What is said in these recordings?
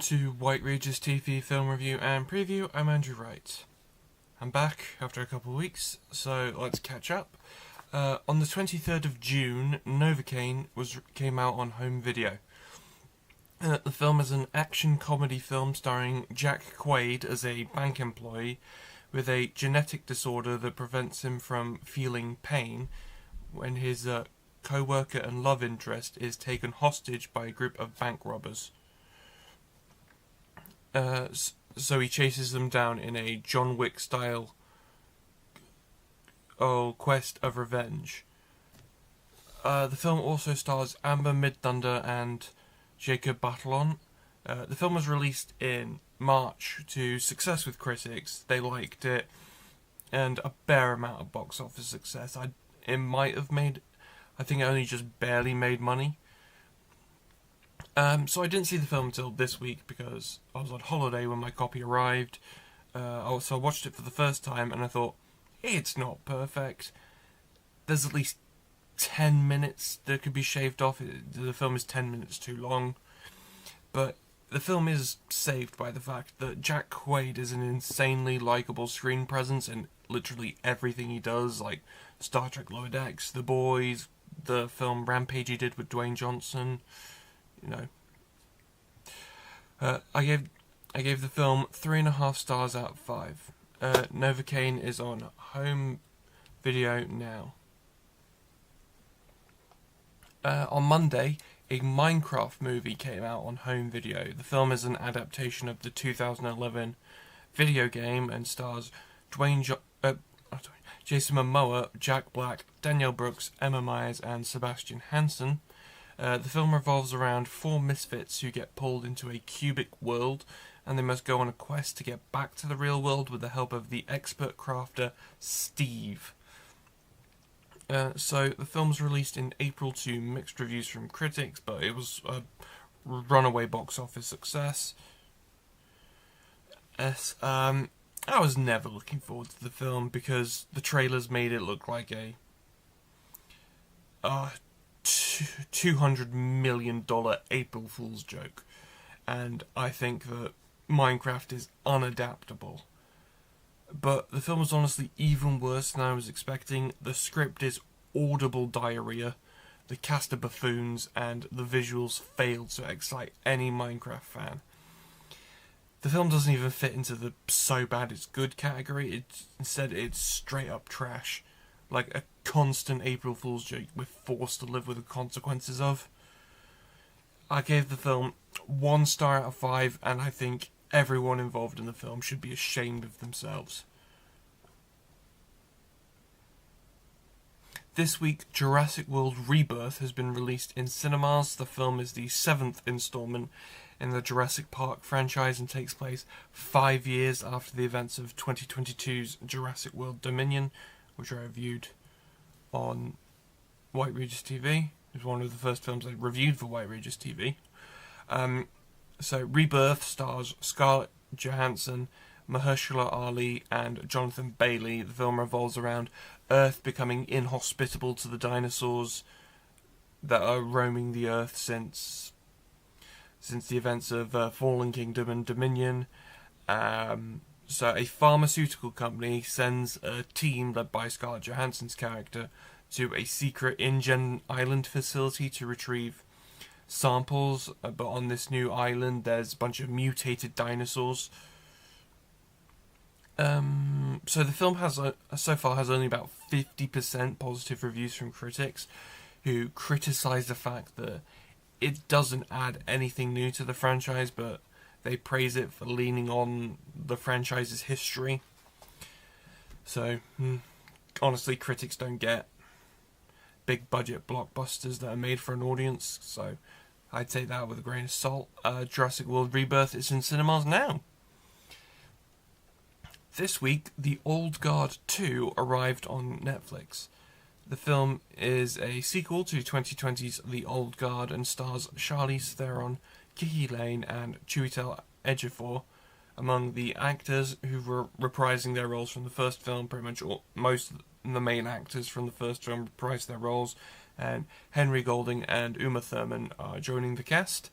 to White Regis TV film review and preview. I'm Andrew Wright. I'm back after a couple of weeks, so let's catch up. On the 23rd of June, Novocaine came out on home video. The film is an action comedy film starring Jack Quaid as a bank employee with a genetic disorder that prevents him from feeling pain when his co-worker and love interest is taken hostage by a group of bank robbers. So he chases them down in a John Wick style quest of revenge. The film also stars Amber Midthunder and Jacob Batalon. The film was released in March to success with critics. They liked it, and a bare amount of box office success. It might have made, I think it only just barely made money. So I didn't see the film until this week because I was on holiday when my copy arrived. So I watched it for the first time and I thought, it's not perfect. There's at least 10 minutes that could be shaved off. The film is 10 minutes too long. But the film is saved by the fact that Jack Quaid is an insanely likeable screen presence in literally everything he does, like Star Trek Lower Decks, The Boys, the film Rampage he did with Dwayne Johnson. I gave the film 3.5 stars out of 5. Novocaine is on home video now. On Monday, a Minecraft movie came out on home video. The film is an adaptation of the 2011 video game and stars Jason Momoa, Jack Black, Danielle Brooks, Emma Myers, and Sebastian Hansen. The film revolves around 4 misfits who get pulled into a cubic world, and they must go on a quest to get back to the real world with the help of the expert crafter Steve. So the film's released in April to mixed reviews from critics, but it was a runaway box office success. I was never looking forward to the film because the trailers made it look like a $200 million April Fool's joke, and I think that Minecraft is unadaptable. But the film was honestly even worse than I was expecting. The script is audible diarrhea, the cast of buffoons, and the visuals failed to excite any Minecraft fan. The film doesn't even fit into the so bad it's good category. Instead it's straight up trash, like a constant April Fool's joke we're forced to live with the consequences of. I gave the film 1 star out of 5, and I think everyone involved in the film should be ashamed of themselves. This week, Jurassic World Rebirth has been released in cinemas. The film is the 7th installment in the Jurassic Park franchise and takes place 5 years after the events of 2022's Jurassic World Dominion, which I reviewed on White Regis TV. It was one of the first films I reviewed for White Regis TV. So Rebirth stars Scarlett Johansson, Mahershala Ali, and Jonathan Bailey. The film revolves around Earth becoming inhospitable to the dinosaurs that are roaming the Earth since the events of Fallen Kingdom and Dominion. So a pharmaceutical company sends a team led by Scarlett Johansson's character to a secret InGen Island facility to retrieve samples, but on this new island there's a bunch of mutated dinosaurs. So the film so far has only about 50% positive reviews from critics, who criticise the fact that it doesn't add anything new to the franchise, but they praise it for leaning on the franchise's history. So, honestly, critics don't get big budget blockbusters that are made for an audience, so I'd take that with a grain of salt. Jurassic World Rebirth is in cinemas now. This week, The Old Guard 2 arrived on Netflix. The film is a sequel to 2020's The Old Guard and stars Charlize Theron, Kiki Lane, and Chiwetel Ejiofor among the actors who were reprising their roles from the first film. Pretty much most of the main actors from the first film reprised their roles, and Henry Golding and Uma Thurman are joining the cast.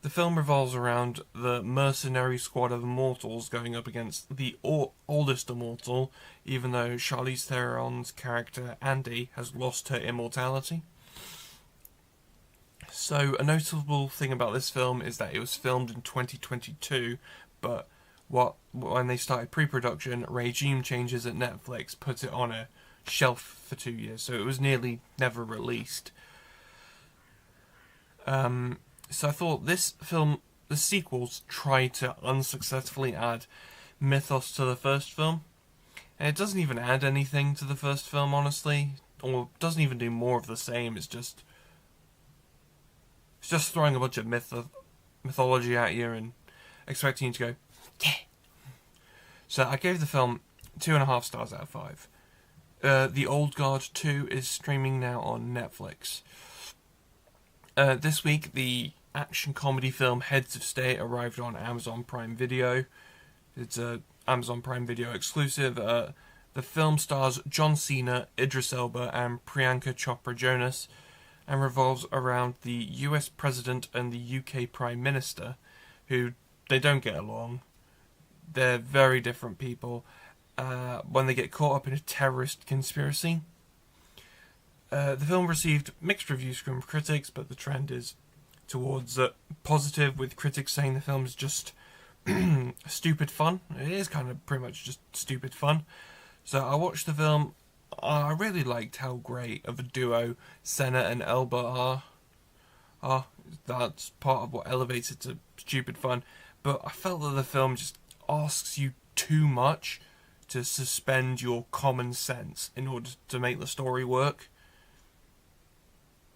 The film revolves around the mercenary squad of immortals going up against the oldest immortal, even though Charlize Theron's character Andy has lost her immortality. So a notable thing about this film is that it was filmed in 2022, but when they started pre-production, regime changes at Netflix put it on a shelf for 2 years, so it was nearly never released. So I thought this film, the sequels, tried to unsuccessfully add mythos to the first film, and it doesn't even add anything to the first film, honestly, or doesn't even do more of the same. It's just throwing a bunch of mythology at you and expecting you to go, yeah. So I gave the film 2.5 stars out of 5. The Old Guard 2 is streaming now on Netflix. This week, the action comedy film Heads of State arrived on Amazon Prime Video. It's a Amazon Prime Video exclusive. The film stars John Cena, Idris Elba, and Priyanka Chopra Jonas, and revolves around the US President and the UK Prime Minister, who they don't get along. They're very different people. When they get caught up in a terrorist conspiracy. The film received mixed reviews from critics, but the trend is towards positive, with critics saying the film is just stupid fun. It is kind of pretty much just stupid fun. So I watched the film. I really liked how great of a duo Senna and Elba are. That's part of what elevates it to stupid fun. But I felt that the film just asks you too much to suspend your common sense in order to make the story work.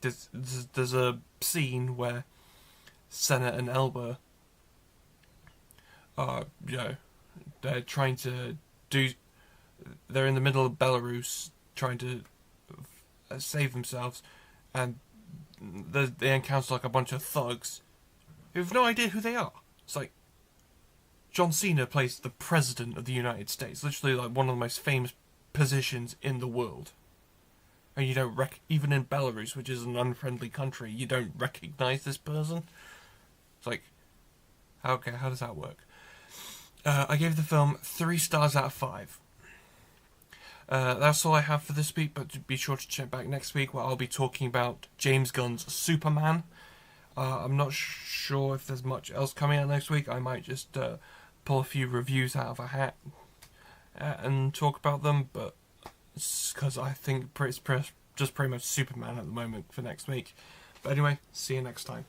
There's a scene where Senna and Elba are, they're trying to they're in the middle of Belarus trying to save themselves, and they encounter like a bunch of thugs who have no idea who they are. It's like, John Cena plays the President of the United States, literally like one of the most famous positions in the world. And you don't even in Belarus, which is an unfriendly country, you don't recognise this person. It's like, okay, how does that work? I gave the film 3 stars out of 5. That's all I have for this week, but be sure to check back next week where I'll be talking about James Gunn's Superman. I'm not sure if there's much else coming out next week. I might just pull a few reviews out of a hat and talk about them, but it's because I think it's just pretty much Superman at the moment for next week. But anyway, see you next time.